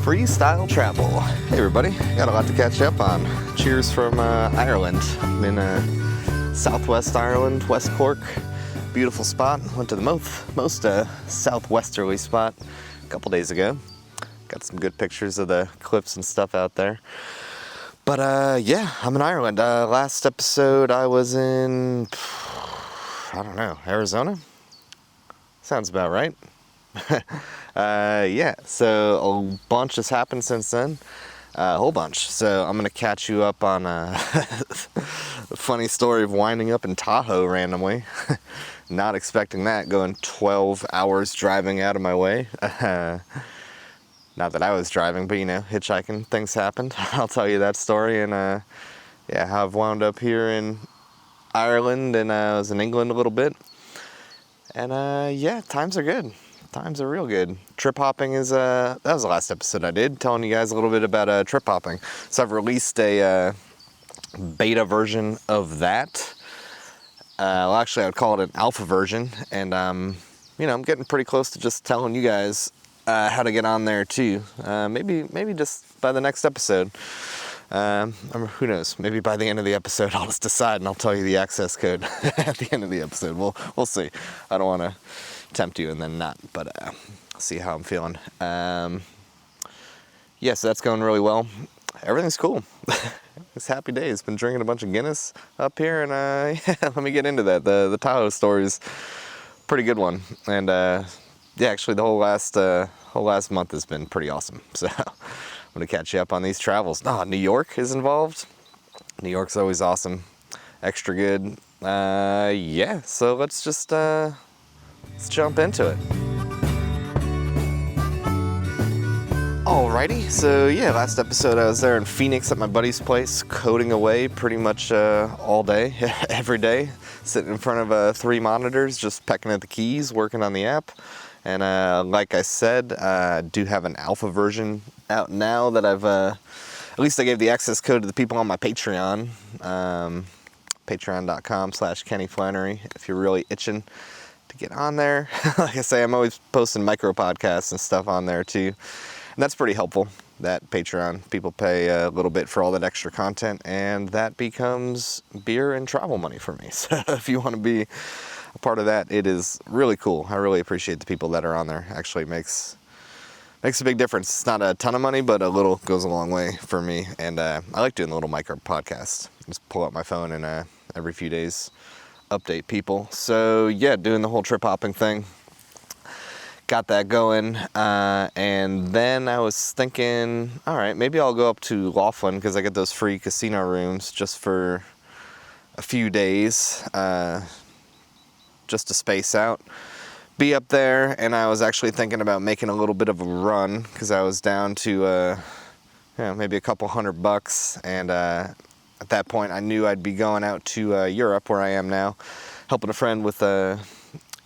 Freestyle travel. Hey everybody, got a lot to catch up on. Cheers from Ireland. I'm in southwest Ireland, West Cork. Beautiful spot. Went to the most southwesterly spot a couple days ago. Got some good pictures of the cliffs and stuff out there. But yeah, I'm in Ireland. Last episode I was in, I don't know, Arizona? Sounds about right. Yeah, so a bunch has happened since then. A whole bunch. So I'm going to catch you up on a funny story of winding up in Tahoe randomly. Not expecting that, going 12 hours driving out of my way. Not that I was driving, but you know, hitchhiking, things happened. I'll tell you that story, and yeah, how I've wound up here in Ireland, and I was in England a little bit. And yeah, times are good. Times are real good. Trip hopping is, that was the last episode I did, telling you guys a little bit about trip hopping. So I've released a beta version of that. Well, actually I would call it an alpha version. And, you know, I'm getting pretty close to just telling you guys how to get on there too. Maybe just by the next episode. Who knows? Maybe by the end of the episode I'll just decide and I'll tell you the access code at the end of the episode. We'll see. I don't want to tempt you and then not, but see how I'm feeling. Yeah, so that's going really well. Everything's cool. It's happy days. Been drinking a bunch of Guinness up here, and yeah, let me get into that. The Tahoe story is a pretty good one, and yeah, actually the whole last month has been pretty awesome. So I'm gonna catch you up on these travels. New York is involved. New York's always awesome, extra good. Yeah, so let's just let's jump into it. Alrighty, so yeah, last episode I was there in Phoenix at my buddy's place, coding away pretty much all day, every day, sitting in front of 3 monitors, just pecking at the keys, working on the app. And like I said, I do have an alpha version out now that I've, at least I gave the access code to the people on my Patreon, patreon.com/kenflannery, if you're really itching to get on there. Like I say, I'm always posting micro podcasts and stuff on there too. And that's pretty helpful, that Patreon. People pay a little bit for all that extra content, and that becomes beer and travel money for me. So if you want to be a part of that, it is really cool. I really appreciate the people that are on there. Actually makes a big difference. It's not a ton of money, but a little goes a long way for me. And I like doing the little micro podcasts. Just pull out my phone and every few days update people. So yeah, doing the whole trip hopping thing. Got that going, and then I was thinking, all right, maybe I'll go up to Laughlin because I get those free casino rooms just for a few days, just to space out, be up there. And I was actually thinking about making a little bit of a run because I was down to, you know, maybe a couple $100, and at that point I knew I'd be going out to Europe, where I am now, helping a friend with a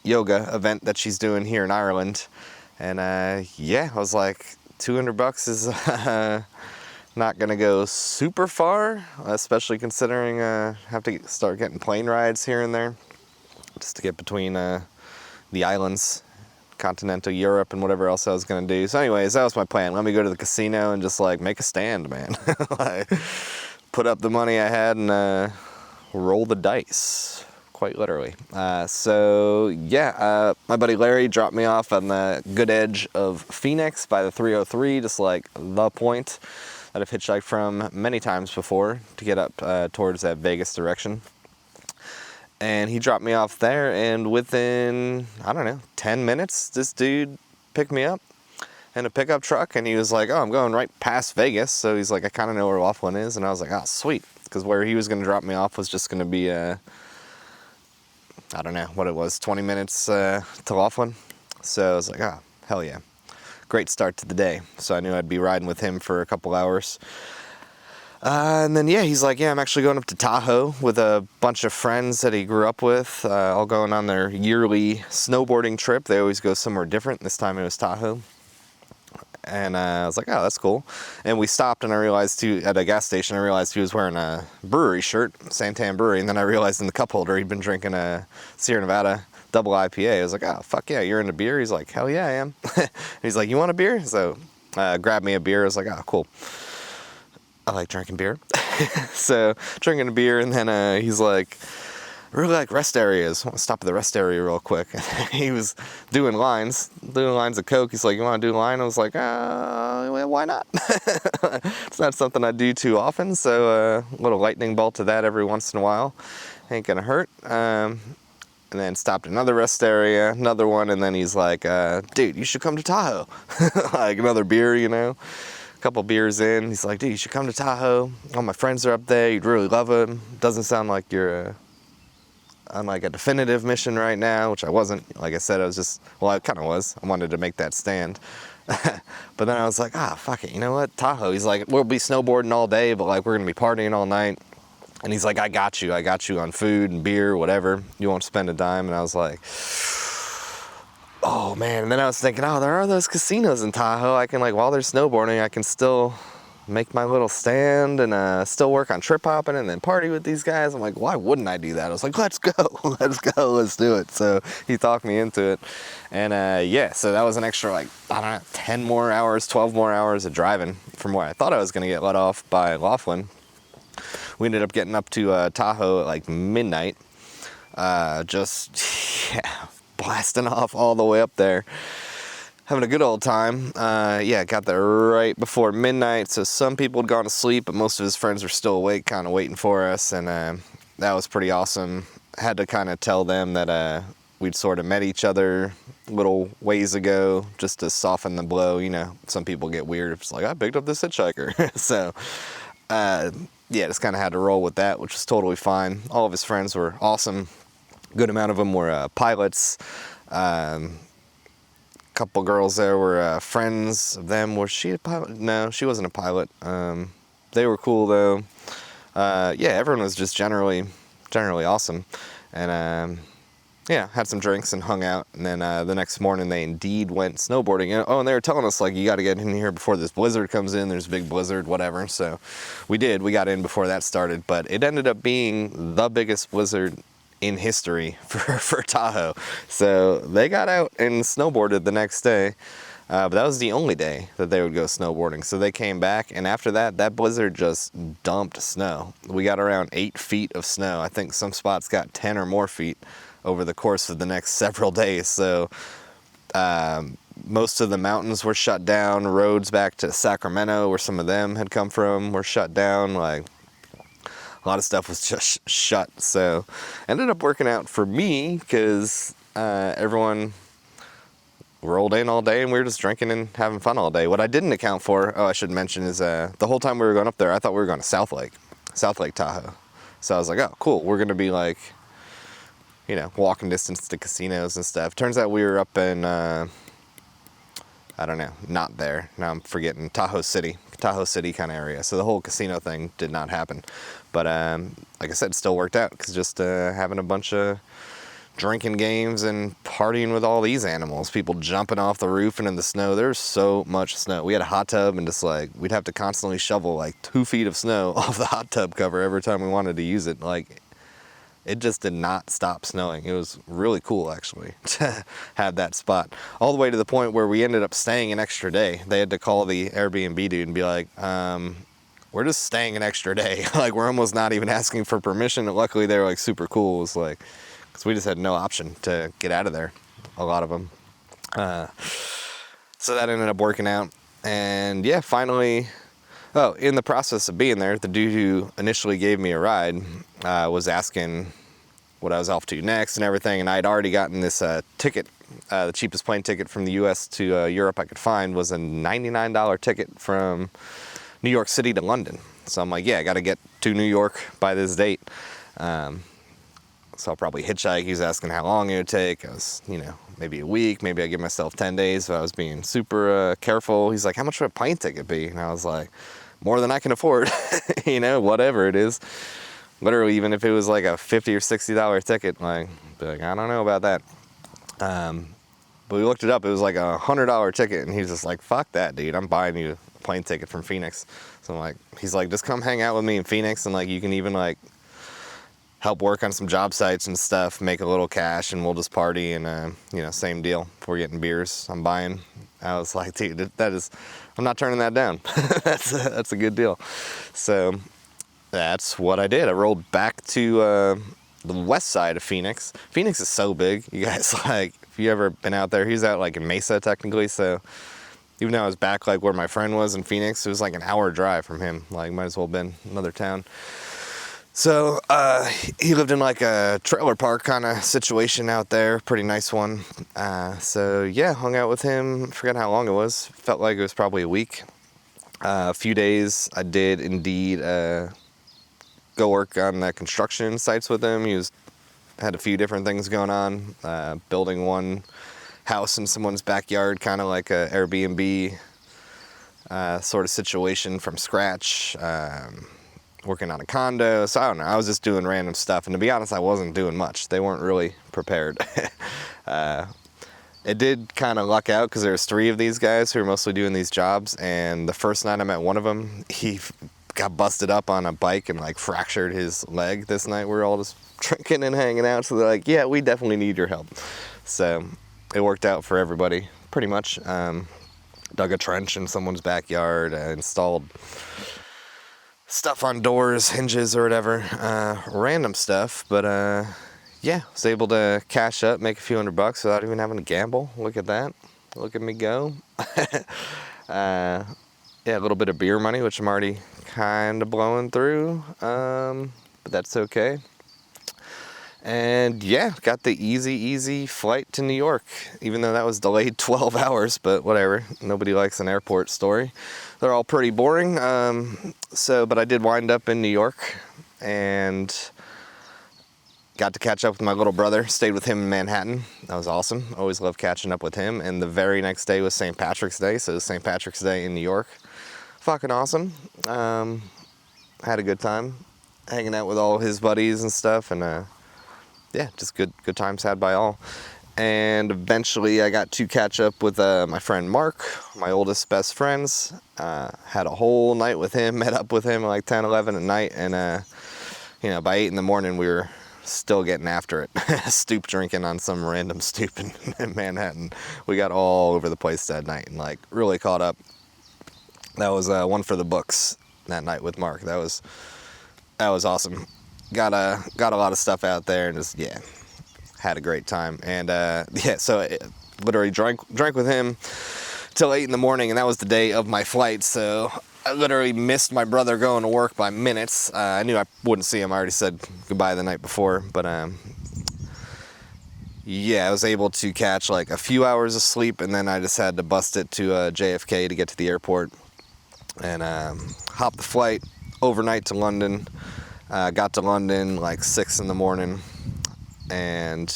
yoga event that she's doing here in Ireland. And yeah, I was like, $200 is not gonna go super far, especially considering I have to start getting plane rides here and there just to get between the islands, continental Europe, and whatever else I was gonna do. So anyways, that was my plan. Let me go to the casino and just like make a stand, man. Like, put up the money I had and roll the dice. Quite literally. So yeah, my buddy Larry dropped me off on the good edge of Phoenix by the 303, just like the point that I've hitchhiked from many times before to get up towards that Vegas direction. And he dropped me off there, and within, I don't know, 10 minutes, this dude picked me up in a pickup truck, and he was like, oh, I'm going right past Vegas. So he's like, I kind of know where Laughlin is. And I was like, oh, sweet. Because where he was going to drop me off was just going to be I don't know what it was, 20 minutes to Laughlin. So I was like, oh, hell yeah. Great start to the day. So I knew I'd be riding with him for a couple hours. And then, yeah, he's like, yeah, I'm actually going up to Tahoe with a bunch of friends that he grew up with, all going on their yearly snowboarding trip. They always go somewhere different. This time it was Tahoe. And I was like, oh, that's cool. And we stopped, and I realized at a gas station, I realized he was wearing a brewery shirt, Santan Brewery. And then I realized in the cup holder he'd been drinking a Sierra Nevada double IPA. I was like, oh, fuck yeah, you're into beer? He's like, hell yeah, I am. He's like, you want a beer? So grabbed me a beer. I was like, oh, cool. I like drinking beer. So drinking a beer, and then he's like, I really like rest areas. I want to stop at the rest area real quick. He was doing lines of Coke. He's like, you want to do a line? I was like, well, why not? It's not something I do too often, so a little lightning bolt to that every once in a while ain't gonna hurt. And then stopped at another rest area, another one, and then he's like, dude, you should come to Tahoe. Like another beer, you know. A couple beers in, he's like, dude, you should come to Tahoe. All my friends are up there. You'd really love it. Doesn't sound like you're on like a definitive mission right now, which I wasn't. Like I said, I was just, well, I kind of was. I wanted to make that stand. But then I was like, fuck it. You know what? Tahoe. He's like, we'll be snowboarding all day, but like we're going to be partying all night. And he's like, I got you on food and beer, whatever. You won't spend a dime. And I was like, oh man. And then I was thinking, there are those casinos in Tahoe. I can, like, while they're snowboarding, I can still make my little stand and still work on trip hopping and then party with these guys. I'm like, why wouldn't I do that? I was like, let's go, let's do it. So he talked me into it. And so that was an extra, like, I don't know, 10 more hours, 12 more hours of driving from where I thought I was going to get let off by Laughlin. We ended up getting up to Tahoe at like midnight, blasting off all the way up there, having a good old time. Got there right before midnight, so some people had gone to sleep, but most of his friends were still awake, kind of waiting for us, and that was pretty awesome. I had to kind of tell them that we'd sort of met each other little ways ago, just to soften the blow. You know, some people get weird. It's like, I picked up this hitchhiker. So, just kind of had to roll with that, which was totally fine. All of his friends were awesome. Good amount of them were pilots. Couple girls there were friends of them. Was she a pilot? No, she wasn't a pilot. They were cool though. Everyone was just generally awesome. And had some drinks and hung out. And then the next morning they indeed went snowboarding. And they were telling us, like, you got to get in here before this blizzard comes in. There's a big blizzard, whatever. So we did. We got in before that started. But it ended up being the biggest blizzard in history for Tahoe. So they got out and snowboarded the next day. But that was the only day that they would go snowboarding. So they came back, and after that blizzard just dumped snow. We got around 8 feet of snow. I think some spots got 10 or more feet over the course of the next several days. So most of the mountains were shut down. Roads back to Sacramento, where some of them had come from, were shut down. Like, a lot of stuff was just shut. So ended up working out for me, because everyone rolled in all day and we were just drinking and having fun all day. What I didn't account for, I should mention, is the whole time we were going up there, I thought we were going to South Lake Tahoe. So I was like, oh, cool, we're going to be like, walking distance to casinos and stuff. Turns out we were up in, I don't know, not there. Now I'm forgetting, Tahoe City kind of area. So the whole casino thing did not happen. But like I said, it still worked out, because just having a bunch of drinking games and partying with all these animals, people jumping off the roof and in the snow. There's so much snow. We had a hot tub, and just like, we'd have to constantly shovel like 2 feet of snow off the hot tub cover every time we wanted to use it. Like, it just did not stop snowing. It was really cool, actually, to have that spot. All the way to the point where we ended up staying an extra day. They had to call the Airbnb dude and be like, we're just staying an extra day. Like, we're almost not even asking for permission. And luckily, they were like super cool. It was like, because we just had no option to get out of there, a lot of them. So that ended up working out. And finally, in the process of being there, the dude who initially gave me a ride was asking what I was off to next and everything. And I'd already gotten this ticket. The cheapest plane ticket from the U.S. to Europe I could find was a $99 ticket from New York City to London. So I'm like, I got to get to New York by this date. So I'll probably hitchhike. He was asking how long it would take. I was, maybe a week, maybe I give myself 10 days. So I was being super careful. He's like, how much would a plane ticket be? And I was like, more than I can afford, whatever it is. Literally, even if it was like a $50 or $60 ticket, like I don't know about that. But we looked it up. It was like a $100 ticket. And he's just like, fuck that, dude. I'm buying you a plane ticket from Phoenix. So I'm like, he's like, just come hang out with me in Phoenix. And like, you can even like help work on some job sites and stuff, make a little cash, and we'll just party. And same deal. If we're getting beers, I'm buying. I was like, dude, I'm not turning that down. That's a good deal. So that's what I did. I rolled back to the west side of Phoenix. Phoenix is so big. You guys, like, if you ever been out there, he's out like in Mesa technically. So even though I was back like where my friend was in Phoenix, it was like an hour drive from him. Like, might as well have been another town. So he lived in like a trailer park kind of situation out there, pretty nice one. So yeah, hung out with him. Forgot how long it was. Felt like it was probably a week. A few days I did indeed go work on the construction sites with him. He had a few different things going on, building one house in someone's backyard, kind of like a Airbnb sort of situation from scratch. Working on a condo. So I don't know, I was just doing random stuff, and to be honest, I wasn't doing much. They weren't really prepared. It did kind of luck out because there was 3 of these guys who were mostly doing these jobs, and the first night I met one of them, he got busted up on a bike and like fractured his leg. This night we were all just drinking and hanging out, so they're like, yeah, we definitely need your help. So it worked out for everybody pretty much. Dug a trench in someone's backyard, installed stuff on doors, hinges or whatever, random stuff, but yeah, was able to cash up, make a few $100 without even having to gamble. Look at that. Look at me go. Yeah, a little bit of beer money, which I'm already kind of blowing through, but that's okay. And yeah, got the easy flight to New York, even though that was delayed 12 hours, but whatever. Nobody likes an airport story. They're all pretty boring. But I did wind up in New York and got to catch up with my little brother. Stayed with him in Manhattan. That was awesome. Always love catching up with him. And the very next day was St. Patrick's Day, so it was St. Patrick's Day in New York. Fucking awesome. Had a good time hanging out with all his buddies and stuff, and yeah, just good times had by all. And eventually I got to catch up with my friend Mark, my oldest best friends. Had a whole night with him, met up with him at like 10, 11 at night, and by 8 in the morning we were still getting after it. Stoop drinking on some random stoop in Manhattan. We got all over the place that night and like really caught up. That was one for the books that night with Mark. That was awesome. Got a lot of stuff out there and just, yeah, had a great time. And yeah, so I literally drank with him till 8 in the morning, and that was the day of my flight. So I literally missed my brother going to work by minutes. I knew I wouldn't see him. I already said goodbye the night before, but yeah, I was able to catch like a few hours of sleep, and then I just had to bust it to JFK to get to the airport and hop the flight overnight to London. Got to London like 6 in the morning, and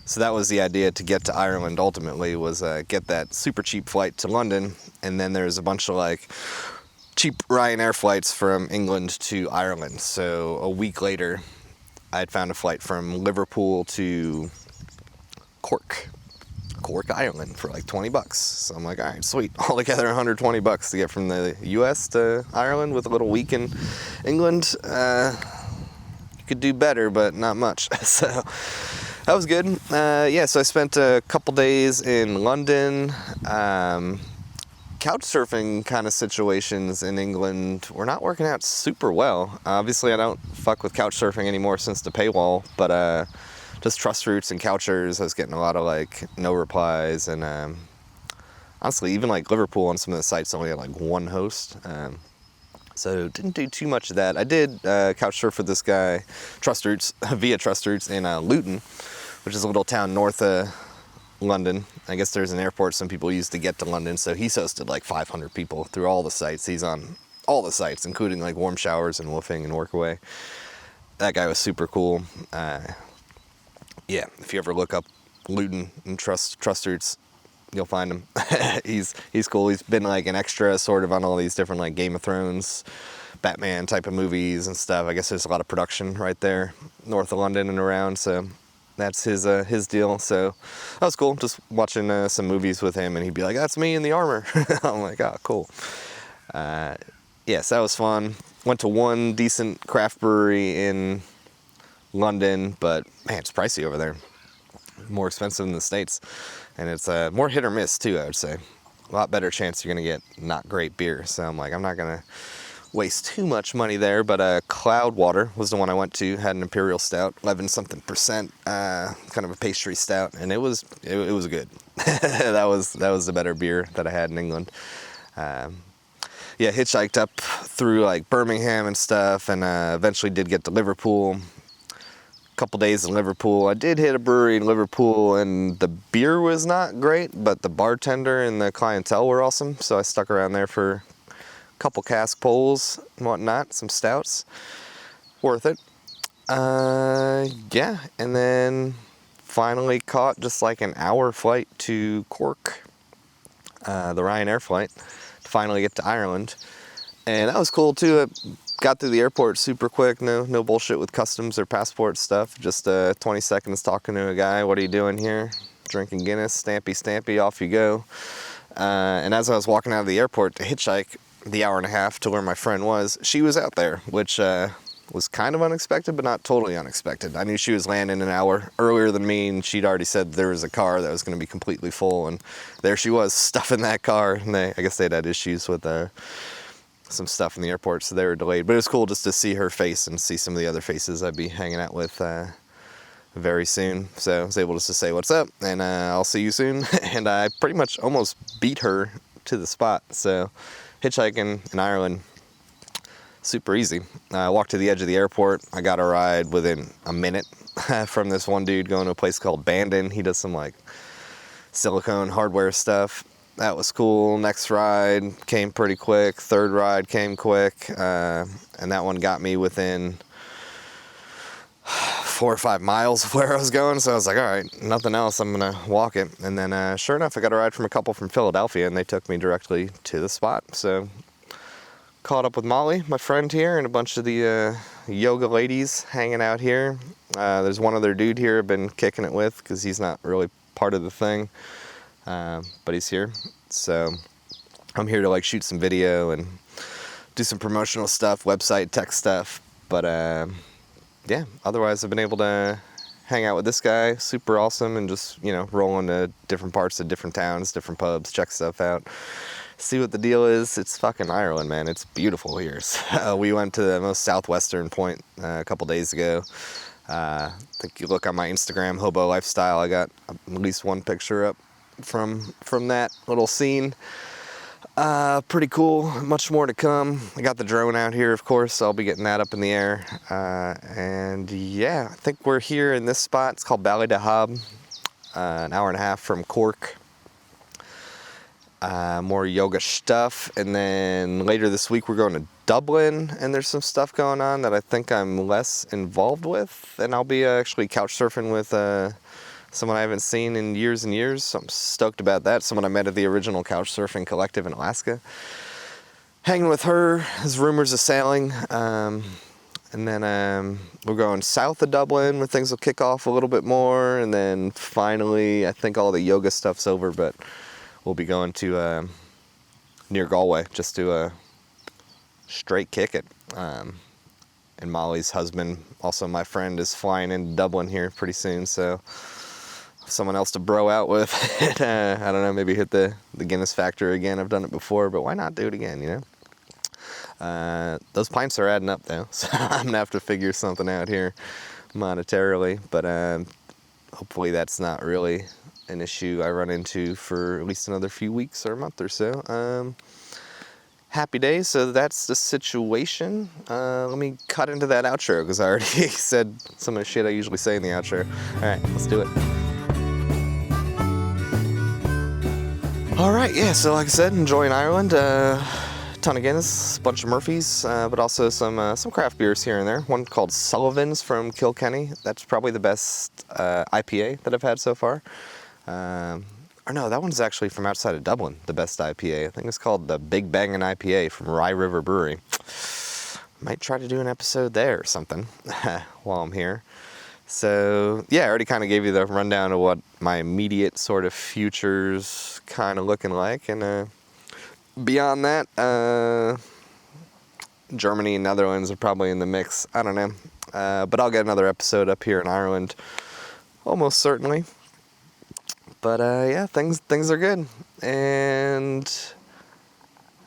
so that was the idea to get to Ireland ultimately, was get that super cheap flight to London, and then there's a bunch of like cheap Ryanair flights from England to Ireland. So a week later I had found a flight from Liverpool to Cork, Ireland for like $20. So I'm like, all right, sweet. Altogether $120 to get from the US to Ireland with a little week in England. You could do better, but not much. So that was good. Yeah, so I spent a couple days in London. Couch surfing kind of situations in England were not working out super well. Obviously, I don't fuck with couch surfing anymore since the paywall, but just Trust Routes and Couchers, I was getting a lot of like no replies, and honestly, even like Liverpool on some of the sites only had like one host, so didn't do too much of that. I did couch surf with this guy, Trust Routes, via Trust Routes in Luton, which is a little town north of London. I guess there's an airport some people use to get to London, so he's hosted like 500 people through all the sites. He's on all the sites, including like Warm Showers and Woofing and Workaway. That guy was super cool. Yeah, if you ever look up Luton and Trust Routes, you'll find him. He's cool. He's been like an extra sort of on all these different like Game of Thrones, Batman type of movies and stuff. I guess there's a lot of production right there north of London and around, so that's his deal. So that was cool, just watching some movies with him, and he'd be like, that's me in the armor. I'm like, oh, cool. Yes, that was fun. Went to one decent craft brewery in London, but man, it's pricey over there. More expensive than the States. And it's more hit or miss too, I would say. A lot better chance you're going to get not great beer. So I'm like, I'm not going to waste too much money there. But Cloudwater was the one I went to. Had an imperial stout, 11 something percent, kind of a pastry stout, and it was good. that was the better beer that I had in England. Yeah, hitchhiked up through like Birmingham and stuff, and eventually did get to Liverpool. Couple days in Liverpool. I did hit a brewery in Liverpool, and the beer was not great, but the bartender and the clientele were awesome, so I stuck around there for a couple cask pulls and whatnot, some stouts. Worth it. Yeah, and then finally caught just like an hour flight to Cork, the Ryanair flight, to finally get to Ireland. And that was cool too. Got through the airport super quick, no bullshit with customs or passport stuff, just 20 seconds talking to a guy. What are you doing here? Drinking Guinness, stampy, off you go. And as I was walking out of the airport to hitchhike the hour and a half to where my friend was, she was out there, which was kind of unexpected, but not totally unexpected. I knew she was landing an hour earlier than me, and she'd already said there was a car that was going to be completely full, and there she was, stuffing that car, and I guess they'd had issues with some stuff in the airport, so they were delayed. But it was cool just to see her face and see some of the other faces I'd be hanging out with very soon. So I was able just to say what's up, and I'll see you soon. And I pretty much almost beat her to the spot. So hitchhiking in Ireland, super easy. I walked to the edge of the airport. I got a ride within a minute from this one dude going to a place called Bandon. He does some like silicone hardware stuff. That was cool. Next ride came pretty quick. Third ride came quick. And that one got me within 4 or 5 miles of where I was going. So I was like, all right, nothing else. I'm going to walk it. And then sure enough, I got a ride from a couple from Philadelphia, and they took me directly to the spot. So caught up with Molly, my friend here, and a bunch of the yoga ladies hanging out here. There's one other dude here I've been kicking it with because he's not really part of the thing. But he's here, so I'm here to like shoot some video and do some promotional stuff, website tech stuff. But yeah, otherwise I've been able to hang out with this guy, super awesome, and just roll into different parts of different towns, different pubs, check stuff out, see what the deal is. It's fucking Ireland, man. It's beautiful here. So we went to the most southwestern point a couple days ago. I think you look on my Instagram, Hobo Lifestyle, I got at least one picture up from that little scene. Pretty cool. Much more to come. I got the drone out here, of course, so I'll be getting that up in the air. And yeah, I think we're here in this spot. It's called Ballydehob, an hour and a half from Cork. More yoga stuff. And then later this week we're going to Dublin, and there's some stuff going on that I think I'm less involved with. And I'll be actually couch surfing with someone I haven't seen in years and years, so I'm stoked about that. Someone I met at the original couch surfing collective in Alaska. Hanging with her, there's rumors of sailing. And then we're going south of Dublin where things will kick off a little bit more. And then finally, I think all the yoga stuff's over, but we'll be going to near Galway just to straight kick it. And Molly's husband, also my friend, is flying into Dublin here pretty soon, so someone else to bro out with. I don't know, maybe hit the Guinness factor again. I've done it before, but why not do it again, Those pints are adding up though, so I'm gonna have to figure something out here monetarily, but hopefully that's not really an issue I run into for at least another few weeks or a month or so. Happy days, so that's the situation. Let me cut into that outro because I already said some of the shit I usually say in the outro. Alright, let's do it. Alright, yeah, so like I said, enjoying Ireland. Ton of Guinness, bunch of Murphys, but also some craft beers here and there. One called Sullivan's from Kilkenny. That's probably the best IPA that I've had so far. Or no, that one's actually from outside of Dublin, the best IPA. I think it's called the Big Bangin' IPA from Rye River Brewery. Might try to do an episode there or something while I'm here. So, yeah, I already kind of gave you the rundown of what my immediate sort of future's kind of looking like. And beyond that, Germany and Netherlands are probably in the mix. I don't know. But I'll get another episode up here in Ireland, almost certainly. But yeah, things are good. And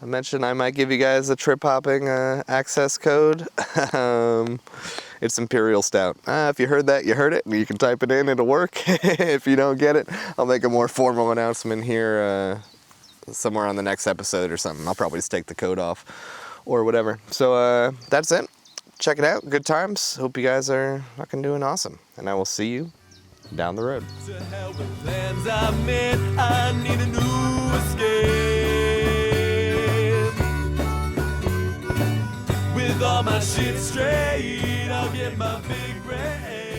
I mentioned I might give you guys a trip hopping access code. It's Imperial Stout. If you heard that, you heard it. You can type it in, it'll work. If you don't get it, I'll make a more formal announcement here somewhere on the next episode or something. I'll probably just take the code off or whatever. So that's it. Check it out. Good times. Hope you guys are fucking doing awesome. And I will see you down the road. To hell with plans I made. I need a new escape. With all my shit straight, I'll get my big break.